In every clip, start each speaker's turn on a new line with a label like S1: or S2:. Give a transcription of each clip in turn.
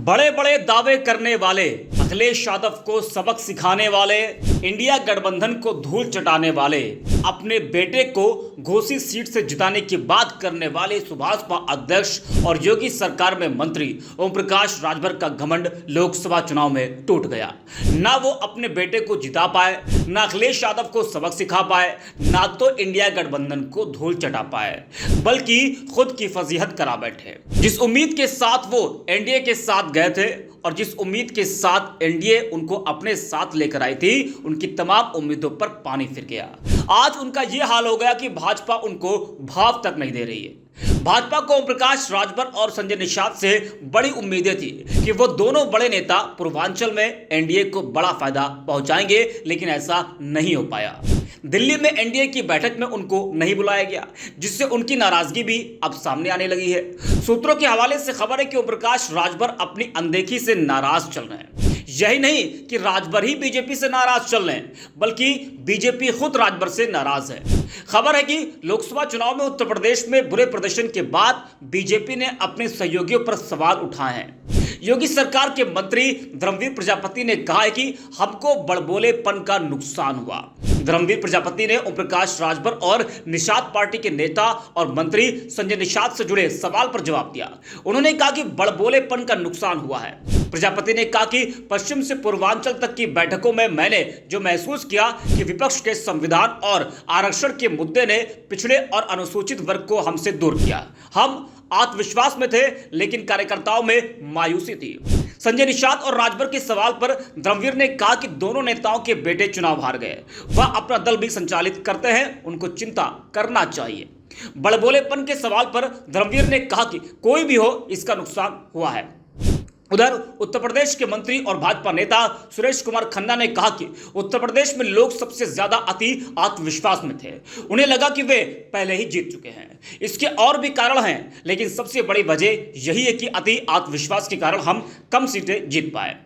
S1: बड़े बड़े दावे करने वाले, अखिलेश यादव को सबक सिखाने वाले, इंडिया गठबंधन को धूल चटाने वाले, अपने बेटे को घोसी सीट से जिताने की बात करने वाले सुभाषपा अध्यक्ष और योगी सरकार में मंत्री ओम प्रकाश राजभर का घमंड लोकसभा चुनाव में टूट गया। ना वो अपने बेटे को जिता पाए, ना अखिलेश यादव को सबक सिखा पाए, ना तो इंडिया गठबंधन को धूल चटा पाए, बल्कि खुद की फजीहत करा बैठे। जिस उम्मीद के साथ वो एनडीए के साथ गए थे और जिस उम्मीद के साथ एनडीए उनको अपने साथ लेकर आई थी, उनकी तमाम उम्मीदों पर पानी फिर गया। आज उनका यह हाल हो गया कि भाजपा उनको भाव तक नहीं दे रही है। भाजपा को ओम प्रकाश राजभर और संजय निषाद से बड़ी उम्मीदें थी कि वो दोनों बड़े नेता पूर्वांचल में एनडीए को बड़ा फायदा पहुंचाएंगे, लेकिन ऐसा नहीं हो पाया। दिल्ली में एनडीए की बैठक में उनको नहीं बुलाया गया, जिससे उनकी नाराजगी भी अब सामने आने लगी है। सूत्रों के हवाले से खबर है कि ओम प्रकाश राजभर अपनी अनदेखी से नाराज चल रहे हैं। यही नहीं कि राजभर ही बीजेपी से नाराज चल रहे हैं, बल्कि बीजेपी खुद राजभर से नाराज है। खबर है कि लोकसभा चुनाव में उत्तर प्रदेश में बुरे प्रदर्शन के बाद बीजेपी ने अपने सहयोगियों पर सवाल उठाए हैं। योगी सरकार के मंत्री धर्मवीर प्रजापति ने कहा है कि हमको बड़बोलेपन का नुकसान हुआ। धर्मवीर प्रजापति ने ओम प्रकाश राजभर और निषाद पार्टी के नेता और मंत्री संजय निषाद से जुड़े सवाल पर जवाब दिया। उन्होंने कहा कि बड़बोलेपन का नुकसान हुआ है। प्रजापति ने कहा कि पश्चिम से पूर्वांचल तक की बैठकों में मैंने जो महसूस किया कि विपक्ष के संविधान और आरक्षण के मुद्दे ने पिछड़े और अनुसूचित वर्ग को हमसे दूर किया। हम आत्मविश्वास में थे, लेकिन कार्यकर्ताओं में मायूसी थी। संजय निषाद और राजभर के सवाल पर धर्मवीर ने कहा कि दोनों नेताओं के बेटे चुनाव हार गए, वह अपना दल भी संचालित करते हैं, उनको चिंता करना चाहिए। बड़बोलेपन के सवाल पर धर्मवीर ने कहा कि कोई भी हो, इसका नुकसान हुआ है। उधर उत्तर प्रदेश के मंत्री और भाजपा नेता सुरेश कुमार खन्ना ने कहा कि उत्तर प्रदेश में लोग सबसे ज्यादा अति आत्मविश्वास में थे। उन्हें लगा कि वे पहले ही जीत चुके हैं। इसके और भी कारण हैं, लेकिन सबसे बड़ी वजह यही है कि अति आत्मविश्वास के कारण हम कम सीटें जीत पाए।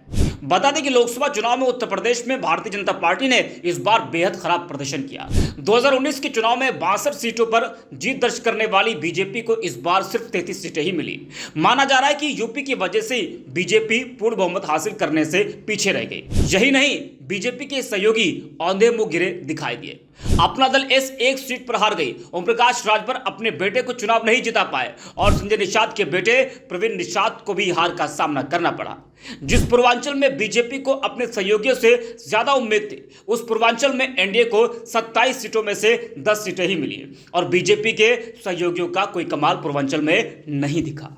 S1: बता दें कि लोकसभा चुनाव में उत्तर प्रदेश में भारतीय जनता पार्टी ने इस बार बेहद खराब प्रदर्शन किया। 2019 के चुनाव में 62 सीटों पर जीत दर्ज करने वाली बीजेपी को इस बार सिर्फ 33 सीटें ही मिली। माना जा रहा है कि यूपी की वजह से बीजेपी पूर्ण बहुमत हासिल करने से पीछे रह गई। यही नहीं, बीजेपी के सहयोगी औंधे मुंह गिरे दिखाई दिए। अपना दल इस एक सीट पर हार गई। ओम प्रकाश राजभर अपने बेटे को चुनाव नहीं जिता पाए और संजय निषाद के बेटे प्रवीण निषाद को भी हार का सामना करना पड़ा। जिस पूर्वांचल में बीजेपी को अपने सहयोगियों से ज्यादा उम्मीद थी, उस पूर्वांचल में एनडीए को 27 सीटों में से 10 सीटें ही मिली और बीजेपी के सहयोगियों का कोई कमाल पूर्वांचल में नहीं दिखा।